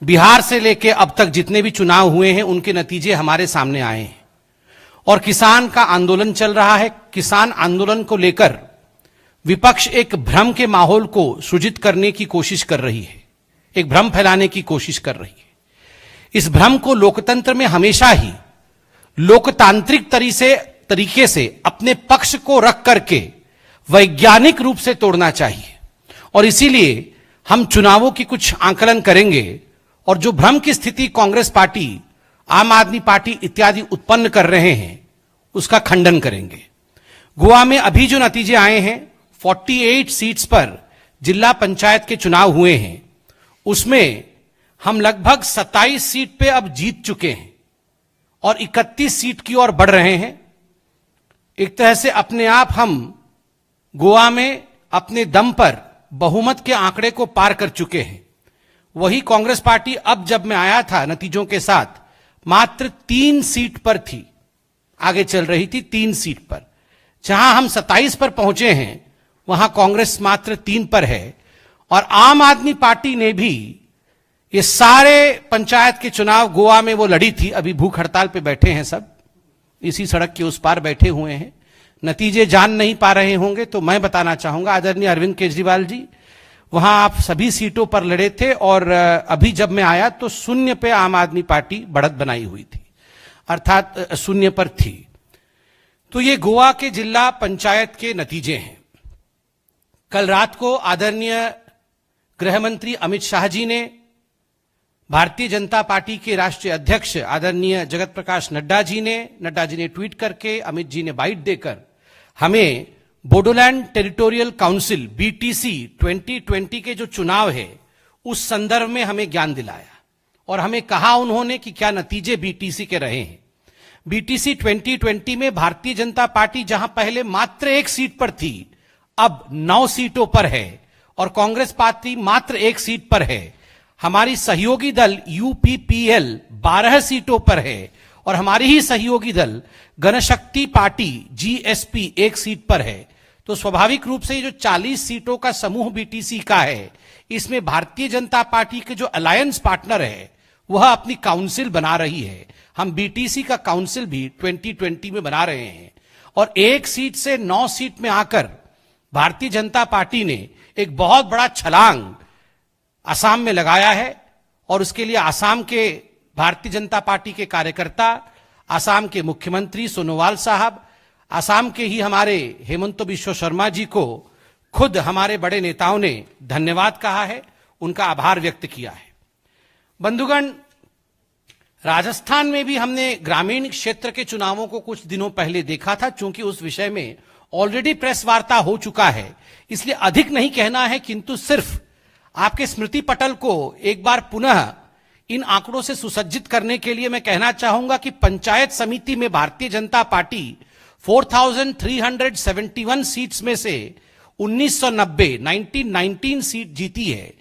बिहार से लेके अब तक जितने भी चुनाव हुए हैं उनके नतीजे हमारे सामने आए हैं और किसान का आंदोलन चल रहा है। किसान आंदोलन को लेकर विपक्ष एक भ्रम के माहौल को सृजित करने की कोशिश कर रही है, एक भ्रम फैलाने की कोशिश कर रही है। इस भ्रम को लोकतंत्र में हमेशा ही लोकतांत्रिक तरीके से अपने पक्ष को रख करके वैज्ञानिक रूप से तोड़ना चाहिए और इसीलिए हम चुनावों की कुछ आंकलन करेंगे और जो भ्रम की स्थिति कांग्रेस पार्टी, आम आदमी पार्टी इत्यादि उत्पन्न कर रहे हैं उसका खंडन करेंगे। गोवा में अभी जो नतीजे आए हैं, 48 सीट्स पर जिला पंचायत के चुनाव हुए हैं, उसमें हम लगभग 27 सीट पे अब जीत चुके हैं और 31 सीट की ओर बढ़ रहे हैं। एक तरह से अपने आप हम गोवा में अपने दम पर बहुमत के आंकड़े को पार कर चुके हैं। वही कांग्रेस पार्टी अब जब मैं आया था नतीजों के साथ मात्र 3 सीट पर थी, आगे चल रही थी 3 सीट पर। जहां हम 27 पर पहुंचे हैं वहां कांग्रेस मात्र 3 पर है और आम आदमी पार्टी ने भी ये सारे पंचायत के चुनाव गोवा में वो लड़ी थी। अभी भूख हड़ताल पे बैठे हैं, सब इसी सड़क के उस पार बैठे हुए हैं, नतीजे जान नहीं पा रहे होंगे। तो मैं बताना चाहूंगा, आदरणीय अरविंद केजरीवाल जी, वहां आप सभी सीटों पर लड़े थे और अभी जब मैं आया तो 0 पे आम आदमी पार्टी बढ़त बनाई हुई थी, अर्थात 0 पर थी। तो ये गोवा के जिला पंचायत के नतीजे हैं। कल रात को आदरणीय गृह मंत्री अमित शाह जी ने, भारतीय जनता पार्टी के राष्ट्रीय अध्यक्ष आदरणीय जगत प्रकाश नड्डा जी ने ट्वीट करके, अमित जी ने बाइट देकर हमें बोडोलैंड टेरिटोरियल काउंसिल बीटीसी 2020 के जो चुनाव है उस संदर्भ में हमें ज्ञान दिलाया और हमें कहा उन्होंने कि क्या नतीजे बीटीसी के रहे हैं। बीटीसी 2020 में भारतीय जनता पार्टी जहां पहले मात्र 1 सीट पर थी, अब 9 सीटों पर है और कांग्रेस पार्टी मात्र 1 सीट पर है। हमारी सहयोगी दल यूपीपीएल 12 सीटों पर है और हमारी ही सहयोगी दल जनशक्ति पार्टी जीएसपी 1 सीट पर है। तो स्वाभाविक रूप से ये जो 40 सीटों का समूह बीटीसी का है, इसमें भारतीय जनता पार्टी के जो अलायंस पार्टनर है वह अपनी काउंसिल बना रही है। हम बीटीसी का काउंसिल भी 2020 में बना रहे हैं और 1 सीट से 9 सीट में आकर भारतीय जनता पार्टी ने एक बहुत बड़ा छलांग असम में लगाया है और उसके लिए असम के भारतीय जनता पार्टी के कार्यकर्ता, असम के मुख्यमंत्री सोनोवाल साहब, असम के ही हमारे हेमंत बिश्व शर्मा जी को खुद हमारे बड़े नेताओं ने धन्यवाद कहा है, उनका आभार व्यक्त किया है। बंधुगण, राजस्थान में भी हमने ग्रामीण क्षेत्र के चुनावों को कुछ दिनों पहले देखा था। चूंकि उस विषय में ऑलरेडी प्रेस वार्ता हो चुका है, इसलिए अधिक नहीं कहना है, किंतु सिर्फ आपके स्मृति पटल को एक बार पुनः इन आंकड़ों से सुसज्जित करने के लिए मैं कहना चाहूंगा कि पंचायत समिति में भारतीय जनता पार्टी 4371 सीट्स में से 1919 सीट जीती है,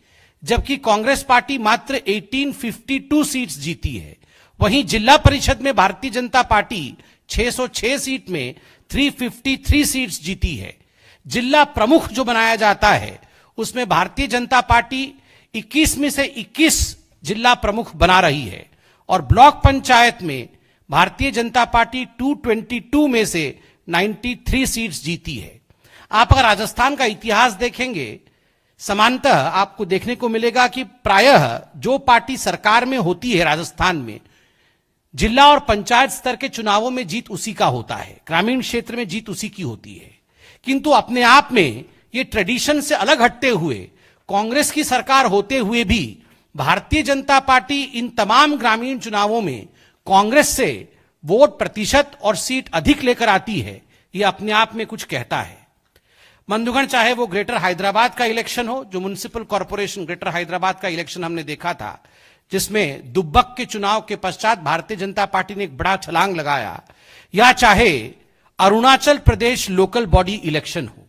जबकि कांग्रेस पार्टी मात्र 1852 सीट्स जीती है। वहीं जिला परिषद में भारतीय जनता पार्टी 606 सीट में 353 सीट्स जीती है। जिला प्रमुख जो बनाया जाता है उसमें भारतीय जनता पार्टी 21 में से 21 जिला प्रमुख बना रही है और ब्लॉक पंचायत में भारतीय जनता पार्टी 222 में से 93 सीट्स जीती है। आप अगर राजस्थान का इतिहास देखेंगे, समानतः आपको देखने को मिलेगा कि प्रायः जो पार्टी सरकार में होती है राजस्थान में, जिला और पंचायत स्तर के चुनावों में जीत उसी का होता है, ग्रामीण क्षेत्र में जीत उसी की होती है। किंतु अपने आप में ये ट्रेडिशन से अलग हटते हुए कांग्रेस की सरकार होते हुए भी भारतीय जनता पार्टी इन तमाम ग्रामीण चुनावों में कांग्रेस से वोट प्रतिशत और सीट अधिक लेकर आती है। यह अपने आप में कुछ कहता है। बंधुगण, चाहे वो ग्रेटर हैदराबाद का इलेक्शन हो, जो म्युनिसिपल कॉर्पोरेशन ग्रेटर हैदराबाद का इलेक्शन हमने देखा था, जिसमें दुब्बक के चुनाव के पश्चात भारतीय जनता पार्टी ने एक बड़ा छलांग लगाया, या चाहे Arunachal Pradesh local body election हो,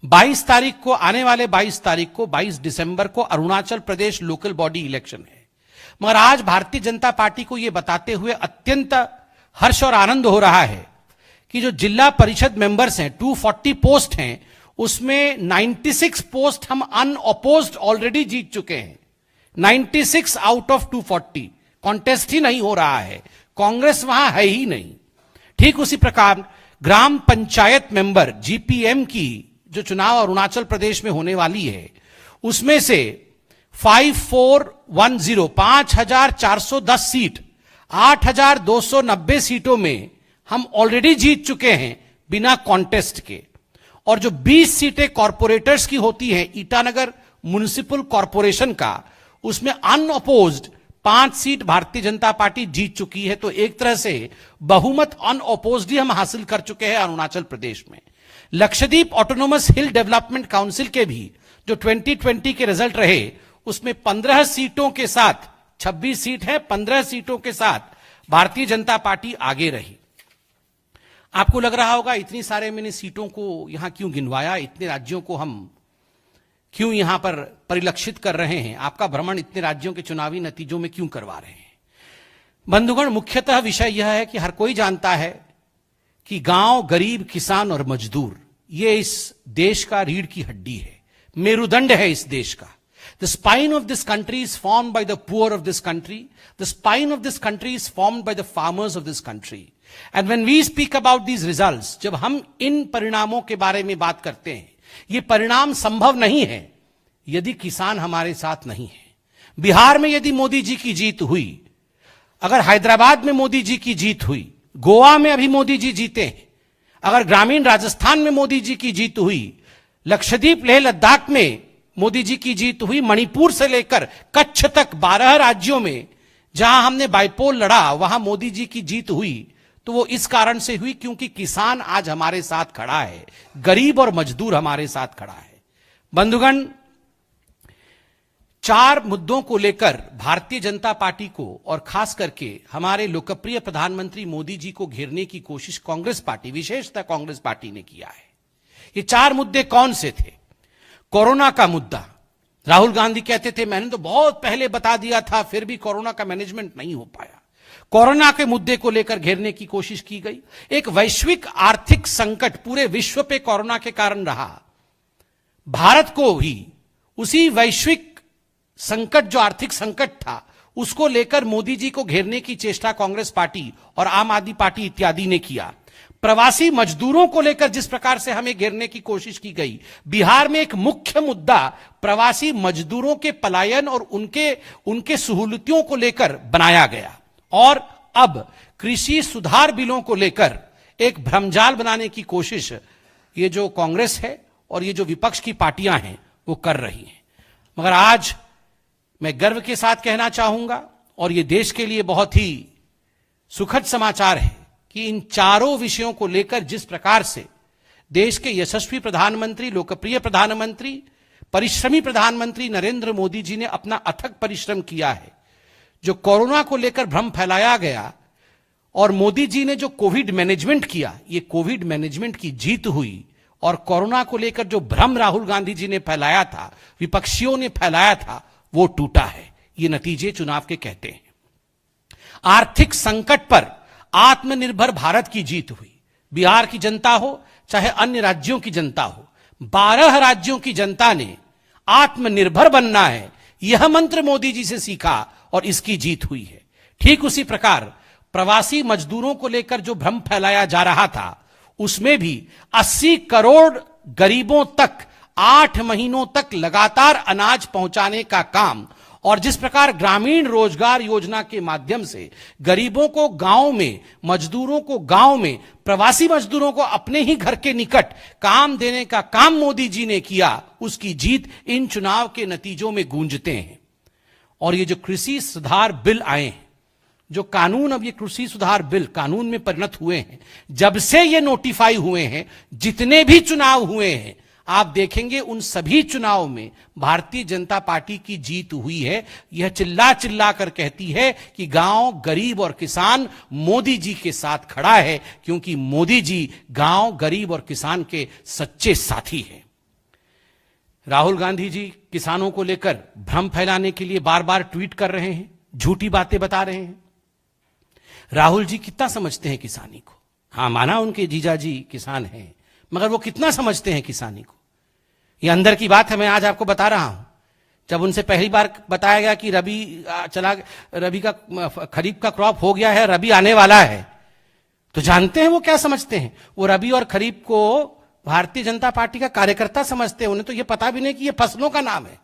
22 तारीख को, आने वाले 22 तारीख को, 22 दिसंबर को Arunachal Pradesh local body election है। मगर आज भारतीय जनता पार्टी को यह बताते हुए अत्यंत हर्ष और आनंद हो रहा है कि जो जिला परिषद मेंबर्स हैं, 240 पोस्ट हैं, उसमें 96 पोस्ट हम अनअपोज्ड ऑलरेडी जीत चुके हैं। 96 आउट ऑफ 240, कॉन्टेस्ट ही नहीं हो रहा है, कांग्रेस वहां है ही नहीं। ठीक उसी प्रकार ग्राम पंचायत मेंबर जीपीएम की जो चुनाव अरुणाचल प्रदेश में होने वाली है, उसमें से 5410 सीट, 8290 सीटों में हम ऑलरेडी जीत चुके हैं बिना कॉन्टेस्ट के। और जो 20 सीटें कॉरपोरेटर्स की होती हैं ईटानगर म्युनिसिपल कॉरपोरेशन का, उसमें unopposed 5 seat Bharatiya Janata party जीत चुकी है। तो एक तरह से बहुमत अनअपोज्ड ही हम हासिल कर चुके हैं अरुणाचल प्रदेश में। लक्षद्वीप ऑटोनोमस हिल डेवलपमेंट काउंसिल के भी जो 2020 के रिजल्ट रहे, उसमें 15 सीटों के साथ, 26 सीट है, 15 सीटों के साथ भारतीय जनता पार्टी आगे रही। आपको लग रहा होगा इतनी सारे मैंने सीटों को यहां क्यों गिनवाया, इतने राज्यों को हम क्यों यहां पर परिलक्षित कर रहे हैं, आपका भ्रमण इतने राज्यों के चुनावी नतीजों में क्यों करवा रहे हैं। बंधुगण, मुख्यतः विषय यह है कि हर कोई जानता है कि गांव, गरीब, किसान और मजदूर ये इस देश का रीढ़ की हड्डी है, मेरुदंड है इस देश का। The spine of this country is formed by the poor of this country. The spine of this country is formed by the farmers of this country. And when we speak about these results, जब हम इन परिणामों के बारे में बात करते हैं, ये परिणाम संभव नहीं है यदि किसान हमारे साथ नहीं है। बिहार में यदि मोदी जी की जीत हुई, अगर हैदराबाद में मोदी जी की जीत हुई, गोवा में अभी मोदी जी जीते हैं, अगर ग्रामीण राजस्थान में मोदी जी की जीत हुई, लक्षद्वीप, लेह लद्दाख में मोदी जी की जीत हुई, मणिपुर से लेकर कच्छ तक 12 राज्यों में जहां हमने बाइपोल लड़ा वहां मोदी जी की जीत हुई, तो वो इस कारण से हुई क्योंकि किसान आज हमारे साथ खड़ा है, गरीब और मजदूर हमारे साथ खड़ा है। बंधुगण, 4 मुद्दों को लेकर भारतीय जनता पार्टी को और खास करके हमारे लोकप्रिय प्रधानमंत्री मोदी जी को घेरने की कोशिश कांग्रेस पार्टी, विशेषतः कांग्रेस पार्टी ने किया है। ये 4 मुद्दे कौन से थे? कोरोना का मुद्दा। राहुल गांधी कहते थे मैंने तो बहुत पहले बता दिया था, फिर भी कोरोना का मैनेजमेंट नहीं हो पाया। कोरोना के मुद्दे को लेकर घेरने की कोशिश की गई। एक वैश्विक आर्थिक संकट पूरे विश्व पे कोरोना के कारण रहा, भारत को भी उसी वैश्विक संकट, जो आर्थिक संकट था, उसको लेकर मोदी जी को घेरने की चेष्टा कांग्रेस पार्टी और आम आदमी पार्टी इत्यादि ने किया। प्रवासी मजदूरों को लेकर जिस प्रकार से हमें घेरने की कोशिश की गई, बिहार में एक मुख्य मुद्दा प्रवासी मजदूरों के पलायन और उनके सहूलियतों को लेकर बनाया गया। और अब कृषि सुधार बिलों को लेकर एक भ्रमजाल बनाने की कोशिश ये जो कांग्रेस है और ये जो विपक्ष की पार्टियां हैं वो कर रही हैं। मगर आज मैं गर्व के साथ कहना चाहूंगा, और ये देश के लिए बहुत ही सुखद समाचार है कि इन 4 विषयों को लेकर जिस प्रकार से देश के यशस्वी प्रधानमंत्री, लोकप्रिय प्रधानमंत्री, परिश्रमी प्रधानमंत्री नरेंद्र मोदी जी ने अपना अथक परिश्रम किया है, जो कोरोना को लेकर भ्रम फैलाया गया और मोदी जी ने जो कोविड मैनेजमेंट किया, ये कोविड मैनेजमेंट की जीत हुई। और कोरोना को लेकर जो भ्रम राहुल गांधी जी ने फैलाया था, विपक्षियों ने फैलाया था, वो टूटा है। ये नतीजे चुनाव के कहते हैं। आर्थिक संकट पर आत्मनिर्भर भारत की जीत हुई। बिहार की जनता हो चाहे अन्य राज्यों की जनता हो, 12 राज्यों की जनता ने आत्मनिर्भर बनना है, यह मंत्र मोदी जी से सीखा और इसकी जीत हुई है। ठीक उसी प्रकार प्रवासी मजदूरों को लेकर जो भ्रम फैलाया जा रहा था, उसमें भी 80 करोड़ गरीबों तक 8 महीनों तक लगातार अनाज पहुंचाने का काम, और जिस प्रकार ग्रामीण रोजगार योजना के माध्यम से गरीबों को गांव में, मजदूरों को गांव में, प्रवासी मजदूरों को अपने ही घर के निकट काम देने का काम मोदी जी ने किया, उसकी जीत इन चुनाव के नतीजों में गूंजते हैं। और ये जो कृषि सुधार बिल आए हैं, जो कानून, अब ये कृषि सुधार बिल कानून में परिणत हुए हैं, जब से ये नोटिफाई हुए हैं, जितने भी चुनाव हुए हैं, आप देखेंगे उन सभी चुनाव में भारतीय जनता पार्टी की जीत हुई है। यह चिल्ला चिल्ला कर कहती है कि गांव, गरीब और किसान मोदी जी के साथ खड़ा है, क्योंकि मोदी जी गांव, गरीब और किसान के सच्चे साथी हैं। राहुल गांधी जी किसानों को लेकर भ्रम फैलाने के लिए बार बार ट्वीट कर रहे हैं, झूठी बातें बता रहे हैं। राहुल जी कितना समझते हैं किसानी को? हां, माना उनके जीजा जी किसान हैं, मगर वो कितना समझते हैं किसानी को? ये अंदर की बात है, मैं आज आपको बता रहा हूं जब उनसे पहली बार बताया गया कि रबी का खरीफ का क्रॉप हो गया है, रबी आने वाला है, तो जानते हैं वो क्या समझते हैं? वो रबी और खरीफ को भारतीय जनता पार्टी का कार्यकर्ता समझते हैं। उन्हें तो ये पता भी नहीं कि ये फसलों का नाम है।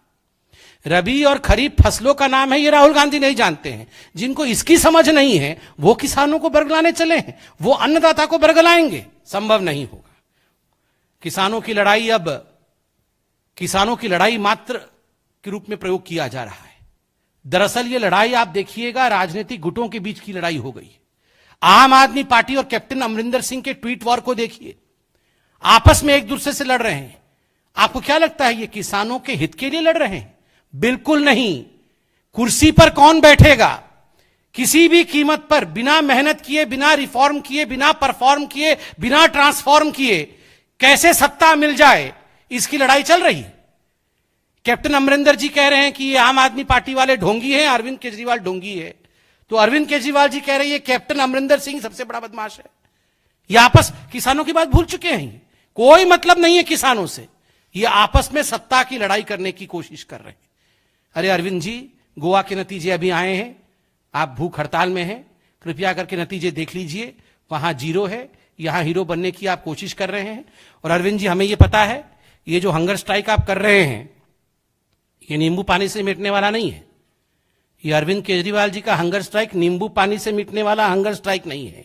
रबी और खरीफ फसलों का नाम है, ये राहुल गांधी नहीं जानते हैं। जिनको इसकी समझ नहीं है वो किसानों को बरगलाने चले हैं, वो अन्नदाता को बरगलाएंगे, संभव नहीं होगा। किसानों की लड़ाई मात्र के रूप में प्रयोग किया जा रहा है। दरअसल ये लड़ाई आप देखिएगा राजनीतिक गुटों के बीच की लड़ाई हो गई। आम आदमी पार्टी और कैप्टन अमरिंदर सिंह के ट्वीट वॉर को देखिए, आपस में एक दूसरे से लड़ रहे हैं। आपको क्या लगता है ये किसानों के हित के लिए लड़ रहे हैं? बिल्कुल नहीं। कुर्सी पर कौन बैठेगा, किसी भी कीमत पर, बिना मेहनत किए, बिना रिफॉर्म किए, बिना परफॉर्म किए, बिना ट्रांसफॉर्म किए कैसे सत्ता मिल जाए, इसकी लड़ाई चल रही है। कैप्टन अमरिंदर जी कह रहे हैं कि ये आम आदमी पार्टी वाले ढोंगी हैं, अरविंद केजरीवाल ढोंगी है। तो अरविंद केजरीवाल जी कह रहे हैं कैप्टन अमरिंदर सिंह सबसे बड़ा बदमाश है। ये आपस किसानों की बात भूल चुके हैं। कोई मतलब नहीं है किसानों से, ये आपस में सत्ता की लड़ाई करने की कोशिश कर रहे हैं। अरे अरविंद जी, गोवा के नतीजे अभी आए हैं, आप भूख हड़ताल में हैं, कृपया करके नतीजे देख लीजिए। वहां जीरो है, यहां हीरो बनने की आप कोशिश कर रहे हैं। और अरविंद जी, हमें यह पता है ये जो हंगर स्ट्राइक आप कर रहे हैं ये नींबू पानी से मिटने वाला नहीं है। ये अरविंद केजरीवाल जी का हंगर स्ट्राइक नींबू पानी से मिटने वाला हंगर स्ट्राइक नहीं है।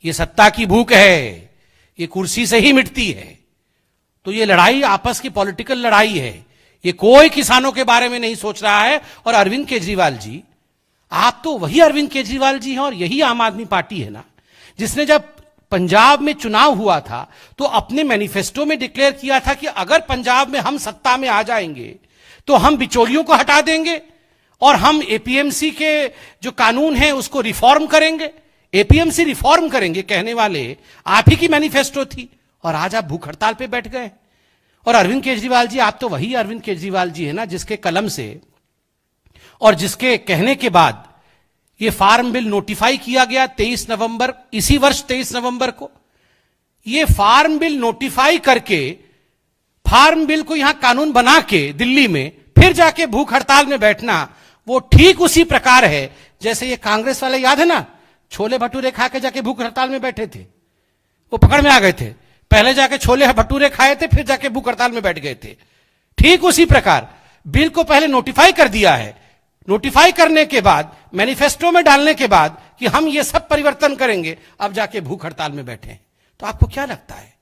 ये सत्ता की भूख है, ये कुर्सी से ही मिटती है। तो ये लड़ाई आपस की पॉलिटिकल लड़ाई है, ये कोई किसानों के बारे में नहीं सोच रहा है। और अरविंद केजरीवाल जी, आप तो वही अरविंद केजरीवाल जी हैं और यही आम आदमी पार्टी है ना, जिसने जब पंजाब में चुनाव हुआ था तो अपने मैनिफेस्टो में डिक्लेयर किया था कि अगर पंजाब में हम सत्ता में आ जाएंगे तो हम बिचौलियों को हटा देंगे और हम एपीएमसी के जो कानून है उसको रिफॉर्म करेंगे। एपीएमसी रिफॉर्म करेंगे कहने वाले आप ही की मैनिफेस्टो थी, और आज आप भूख हड़ताल पे बैठ गए। और अरविंद केजरीवाल जी, आप तो वही अरविंद केजरीवाल जी है ना जिसके कलम से और जिसके कहने के बाद ये फार्म बिल नोटिफाई किया गया 23 नवंबर, इसी वर्ष 23 नवंबर को। ये फार्म बिल नोटिफाई करके, फार्म बिल को यहां कानून बना के दिल्ली में फिर जाके भूख हड़ताल में बैठना, वो ठीक उसी प्रकार है जैसे ये कांग्रेस वाले, याद है ना, छोले भटूरे खा के जाके भूख हड़ताल में बैठे थे, वो पकड़ में आ गए थे। पहले जाके छोले भटूरे खाए थे, फिर जाके भूख हड़ताल में बैठ गए थे। ठीक उसी प्रकार बिल को पहले नोटिफाई कर दिया है, नोटिफाई करने के बाद, मैनिफेस्टो में डालने के बाद कि हम ये सब परिवर्तन करेंगे, अब जाके भूख हड़ताल में बैठे हैं। तो आपको क्या लगता है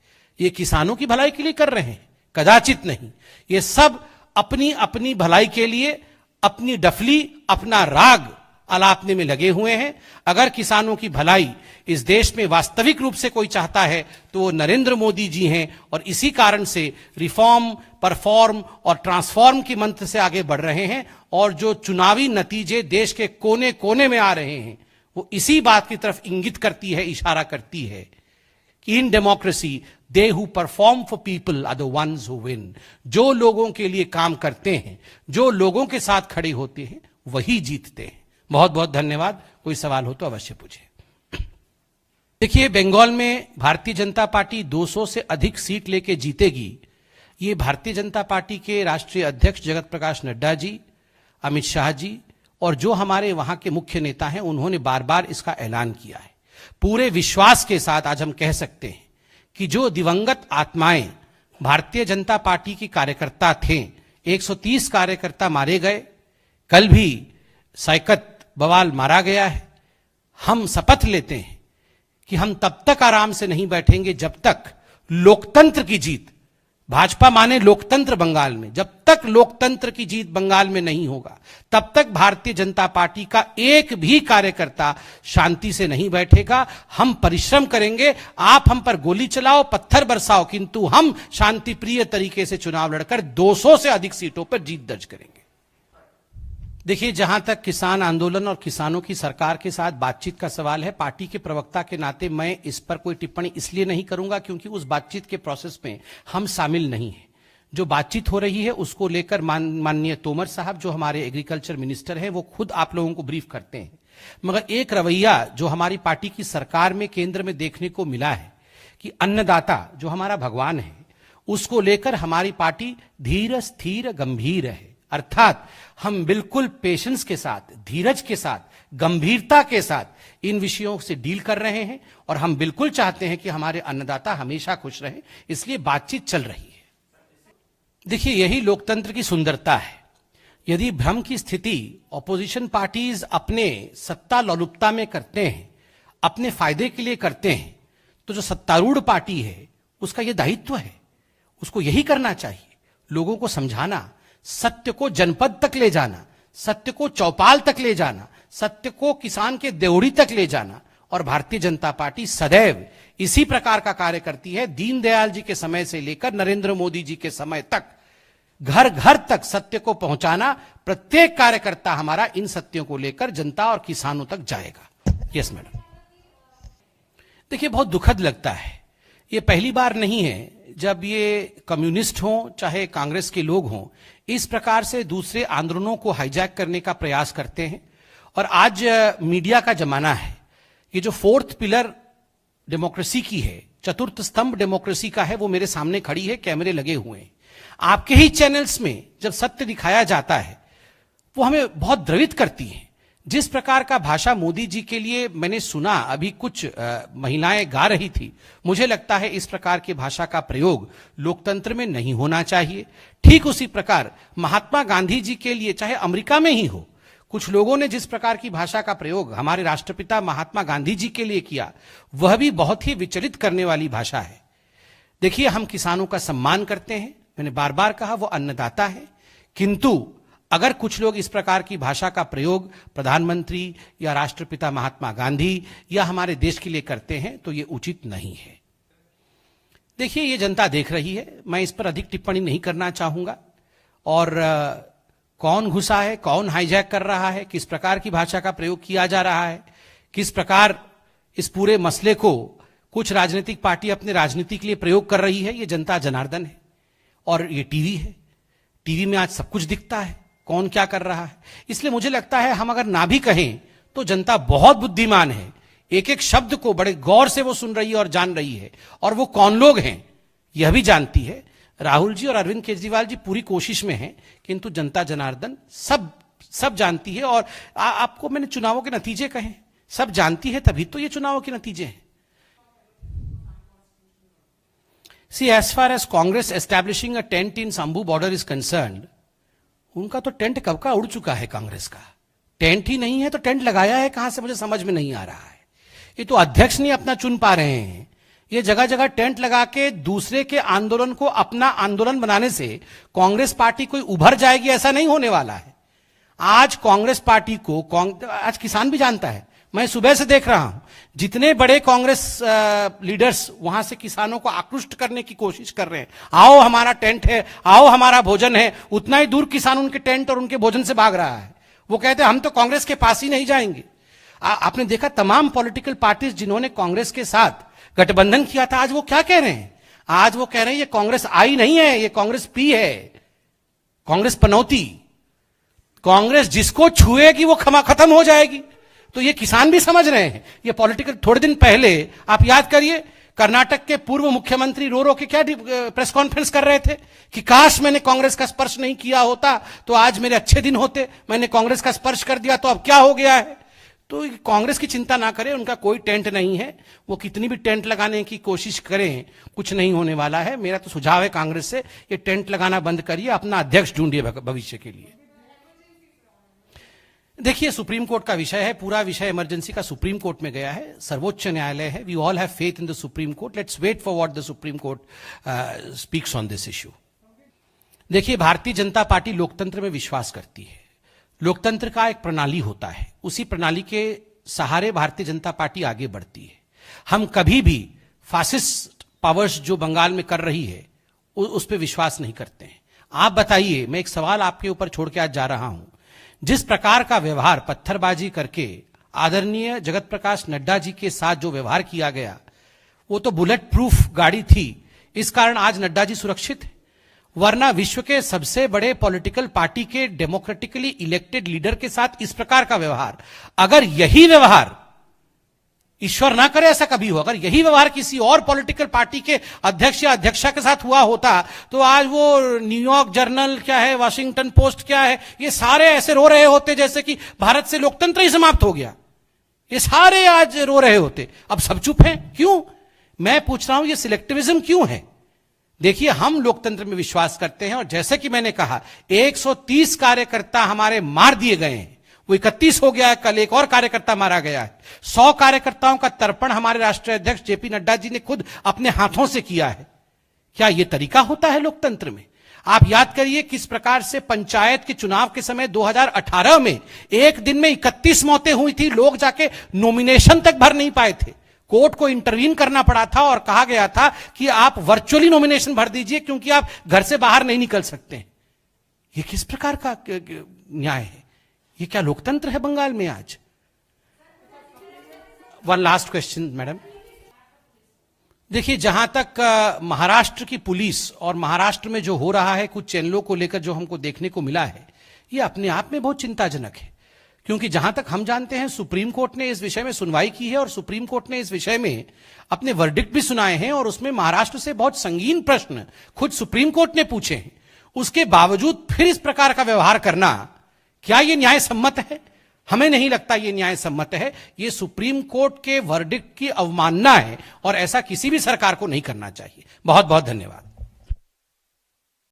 ये किसानों की भलाई के लिए कर रहे हैं? कदाचित नहीं। ये सब अपनी अपनी भलाई के लिए अपनी डफली, अपना राग अलापने में लगे हुए हैं। अगर किसानों की भलाई इस देश में वास्तविक रूप से कोई चाहता है तो वो नरेंद्र मोदी जी हैं, और इसी कारण से रिफॉर्म, परफॉर्म और ट्रांसफॉर्म की मंत्र से आगे बढ़ रहे हैं। और जो चुनावी नतीजे देश के कोने कोने में आ रहे हैं वो इसी बात की तरफ इंगित करती है, इशारा करती है कि in democracy they who perform for people are the ones who win. जो लोगों के लिए काम करते हैं, जो लोगों के साथ खड़े होते हैं, वही जीतते हैं। बहुत बहुत धन्यवाद। कोई सवाल हो तो अवश्य पूछे। देखिए, बंगाल में भारतीय जनता पार्टी 200 से अधिक सीट लेके जीतेगी, ये भारतीय जनता पार्टी के राष्ट्रीय अध्यक्ष जगत प्रकाश नड्डा जी, अमित शाह जी और जो हमारे वहां के मुख्य नेता हैं, उन्होंने बार बार इसका ऐलान किया है। पूरे विश्वास के साथ आज हम कह सकते हैं कि जो दिवंगत आत्माएं भारतीय जनता पार्टी की कार्यकर्ता थे, 130 कार्यकर्ता मारे गए, कल भी सैकत बवाल मारा गया है। हम शपथ लेते हैं कि हम तब तक आराम से नहीं बैठेंगे जब तक लोकतंत्र की जीत, भाजपा माने लोकतंत्र बंगाल में, जब तक लोकतंत्र की जीत बंगाल में नहीं होगा तब तक भारतीय जनता पार्टी का एक भी कार्यकर्ता शांति से नहीं बैठेगा। हम परिश्रम करेंगे, आप हम पर गोली चलाओ, पत्थर बरसाओ, किंतु हम शांति प्रिय तरीके से चुनाव लड़कर 200 से अधिक सीटों पर जीत दर्ज करेंगे। देखिए, जहां तक किसान आंदोलन और किसानों की सरकार के साथ बातचीत का सवाल है, पार्टी के प्रवक्ता के नाते मैं इस पर कोई टिप्पणी इसलिए नहीं करूंगा क्योंकि उस बातचीत के प्रोसेस में हम शामिल नहीं हैं। जो बातचीत हो रही है उसको लेकर माननीय तोमर साहब, जो हमारे एग्रीकल्चर मिनिस्टर हैं, वो खुद आप लोगों को ब्रीफ करते हैं। मगर एक रवैया जो हमारी पार्टी की सरकार में केंद्र में देखने को मिला है कि अन्नदाता जो हमारा भगवान है, उसको लेकर हमारी पार्टी धीर, स्थिर, गंभीर है। अर्थात हम बिल्कुल पेशेंस के साथ, धीरज के साथ, गंभीरता के साथ इन विषयों से डील कर रहे हैं और हम बिल्कुल चाहते हैं कि हमारे अन्नदाता हमेशा खुश रहें, इसलिए बातचीत चल रही है। देखिए, यही लोकतंत्र की सुंदरता है। यदि भ्रम की स्थिति ऑपोजिशन पार्टीज अपने सत्ता लोलुपता में करते हैं, अपने फायदे के लिए करते हैं, तो जो सत्तारूढ़ पार्टी है उसका यह दायित्व है, उसको यही करना चाहिए, लोगों को समझाना, सत्य को जनपद तक ले जाना, सत्य को चौपाल तक ले जाना, सत्य को किसान के देवड़ी तक ले जाना। और भारतीय जनता पार्टी सदैव इसी प्रकार का कार्य करती है। दीनदयाल जी के समय से लेकर नरेंद्र मोदी जी के समय तक घर घर तक सत्य को पहुंचाना, प्रत्येक कार्यकर्ता हमारा इन सत्यों को लेकर जनता और किसानों तक जाएगा। Yes madam. देखिए, बहुत दुखद लगता है, ये पहली बार नहीं है जब ये कम्युनिस्ट हों चाहे कांग्रेस के लोग हों, इस प्रकार से दूसरे आंदोलनों को हाईजैक करने का प्रयास करते हैं। और आज मीडिया का जमाना है। ये जो फोर्थ पिलर डेमोक्रेसी की है, चतुर्थ स्तंभ डेमोक्रेसी का है, वो मेरे सामने खड़ी है, कैमरे लगे हुए हैं। आपके ही चैनल्स में जब सत्य दिखाया जाता है वो हमें बहुत द्रवित करती है। जिस प्रकार का भाषा मोदी जी के लिए मैंने सुना, अभी कुछ महिलाएं गा रही थी, मुझे लगता है इस प्रकार की भाषा का प्रयोग लोकतंत्र में नहीं होना चाहिए। ठीक उसी प्रकार महात्मा गांधी जी के लिए, चाहे अमेरिका में ही हो, कुछ लोगों ने जिस प्रकार की भाषा का प्रयोग हमारे राष्ट्रपिता महात्मा गांधी जी के लिए किया, वह भी बहुत ही विचलित करने वाली भाषा है। देखिए, हम किसानों का सम्मान करते हैं, मैंने बार बार कहा वो अन्नदाता है, किंतु अगर कुछ लोग इस प्रकार की भाषा का प्रयोग प्रधानमंत्री या राष्ट्रपिता महात्मा गांधी या हमारे देश के लिए करते हैं तो ये उचित नहीं है। देखिए, ये जनता देख रही है, मैं इस पर अधिक टिप्पणी नहीं करना चाहूंगा। और कौन घुसा है, कौन हाईजैक कर रहा है, किस प्रकार की भाषा का प्रयोग किया जा रहा है, किस प्रकार इस पूरे मसले को कुछ राजनीतिक पार्टी अपने राजनीति के लिए प्रयोग कर रही है, ये जनता जनार्दन है। और ये टीवी है, टीवी में आज सब कुछ दिखता है, कौन क्या कर रहा है। इसलिए मुझे लगता है हम अगर ना भी कहें तो जनता बहुत बुद्धिमान है, एक एक शब्द को बड़े गौर से वो सुन रही है और जान रही है, और वो कौन लोग हैं यह भी जानती है। राहुल जी और अरविंद केजरीवाल जी पूरी कोशिश में हैं, किंतु जनता जनार्दन सब जानती है। और आपको मैंने चुनावों के नतीजे कहे, सब जानती है, तभी तो ये चुनावों के नतीजे हैं। See, as far as Congress establishing a tent in Sambhu border is concerned, उनका तो टेंट कब का उड़ चुका है। कांग्रेस का टेंट ही नहीं है तो टेंट लगाया है कहां से, मुझे समझ में नहीं आ रहा है। ये तो अध्यक्ष नहीं अपना चुन पा रहे हैं। ये जगह जगह टेंट लगा के दूसरे के आंदोलन को अपना आंदोलन बनाने से कांग्रेस पार्टी कोई उभर जाएगी, ऐसा नहीं होने वाला है। आज कांग्रेस पार्टी को आज किसान भी जानता है। मैं सुबह से देख रहा हूं, जितने बड़े कांग्रेस लीडर्स वहां से किसानों को आकृष्ट करने की कोशिश कर रहे हैं, आओ हमारा टेंट है, आओ हमारा भोजन है, उतना ही दूर किसान उनके टेंट और उनके भोजन से भाग रहा है। वो कहते हैं हम तो कांग्रेस के पास ही नहीं जाएंगे। आपने देखा तमाम पॉलिटिकल पार्टीज जिन्होंने कांग्रेस के साथ गठबंधन किया था, आज वो क्या कह रहे हैं? आज वो कह रहे हैं ये कांग्रेस आई नहीं है, ये कांग्रेस पी है, कांग्रेस पनौती। कांग्रेस जिसको छुएगी वो खत्म हो जाएगी। तो ये किसान भी समझ रहे हैं। ये पॉलिटिकल, थोड़े दिन पहले आप याद करिए, कर्नाटक के पूर्व मुख्यमंत्री रो रो के क्या प्रेस कॉन्फ्रेंस कर रहे थे कि काश मैंने कांग्रेस का स्पर्श नहीं किया होता तो आज मेरे अच्छे दिन होते, मैंने कांग्रेस का स्पर्श कर दिया तो अब क्या हो गया है। तो कांग्रेस की चिंता ना करें, उनका कोई टेंट नहीं है। वो कितनी भी टेंट लगाने की कोशिश करें, कुछ नहीं होने वाला है। मेरा तो सुझाव है कांग्रेस से, ये टेंट लगाना बंद करिए, अपना अध्यक्ष ढूंढिए भविष्य के लिए। देखिए, सुप्रीम कोर्ट का विषय है, पूरा विषय इमरजेंसी का सुप्रीम कोर्ट में गया है, सर्वोच्च न्यायालय है। We all have faith in the supreme court, let's wait for what the supreme court speaks on this issue. देखिए, भारतीय जनता पार्टी लोकतंत्र में विश्वास करती है। लोकतंत्र का एक प्रणाली होता है, उसी प्रणाली के सहारे भारतीय जनता पार्टी आगे बढ़ती है। हम कभी भी फासिस्ट पावर्स जो बंगाल में कर रही है उस पर विश्वास नहीं करते हैं। आप बताइए, मैं एक सवाल आपके ऊपर छोड़ के आज जा रहा हूं, जिस प्रकार का व्यवहार पत्थरबाजी करके आदरणीय जगत प्रकाश नड्डा जी के साथ जो व्यवहार किया गया, वो तो बुलेट प्रूफ गाड़ी थी, इस कारण आज नड्डा जी सुरक्षित है। वरना विश्व के सबसे बड़े पॉलिटिकल पार्टी के डेमोक्रेटिकली इलेक्टेड लीडर के साथ इस प्रकार का व्यवहार, अगर यही व्यवहार ईश्वर ना करे ऐसा कभी हो। अगर यही व्यवहार किसी और पॉलिटिकल पार्टी के अध्यक्ष या अध्यक्षा के साथ हुआ होता तो आज वो न्यूयॉर्क जर्नल क्या है, वॉशिंगटन पोस्ट क्या है, ये सारे ऐसे रो रहे होते जैसे कि भारत से लोकतंत्र ही समाप्त हो गया। ये सारे आज रो रहे होते। अब सब चुप हैं, क्यों? मैं पूछ रहा हूं ये सिलेक्टिविज्म क्यों है? देखिए, हम लोकतंत्र में विश्वास करते हैं और जैसे कि मैंने कहा 130 कार्यकर्ता हमारे मार दिए गए हैं, वो 31 हो गया है, कल एक और कार्यकर्ता मारा गया है। 100 कार्यकर्ताओं का तर्पण हमारे राष्ट्रीय अध्यक्ष जेपी नड्डा जी ने खुद अपने हाथों से किया है। क्या यह तरीका होता है लोकतंत्र में? आप याद करिए किस प्रकार से पंचायत के चुनाव के समय 2018 में एक दिन में 31 मौतें हुई थी, लोग जाके नॉमिनेशन तक भर नहीं पाए थे। कोर्ट को इंटरवीन करना पड़ा था और कहा गया था कि आप वर्चुअली नॉमिनेशन भर दीजिए क्योंकि आप घर से बाहर नहीं निकल सकते। यह किस प्रकार का न्याय है? ये क्या लोकतंत्र है बंगाल में आज? One last question madam. देखिए, जहां तक महाराष्ट्र की पुलिस और महाराष्ट्र में जो हो रहा है कुछ चैनलों को लेकर जो हमको देखने को मिला है, ये अपने आप में बहुत चिंताजनक है। क्योंकि जहां तक हम जानते हैं सुप्रीम कोर्ट ने इस विषय में सुनवाई की है और सुप्रीम कोर्ट ने इस विषय में अपने वर्डिक्ट भी सुनाए हैं और उसमें महाराष्ट्र से बहुत संगीन प्रश्न खुद सुप्रीम कोर्ट ने पूछे हैं। उसके बावजूद फिर इस प्रकार का व्यवहार करना, क्या यह न्याय सम्मत है? हमें नहीं लगता यह न्याय सम्मत है। यह सुप्रीम कोर्ट के वर्डिक्ट की अवमानना है और ऐसा किसी भी सरकार को नहीं करना चाहिए। बहुत बहुत धन्यवाद।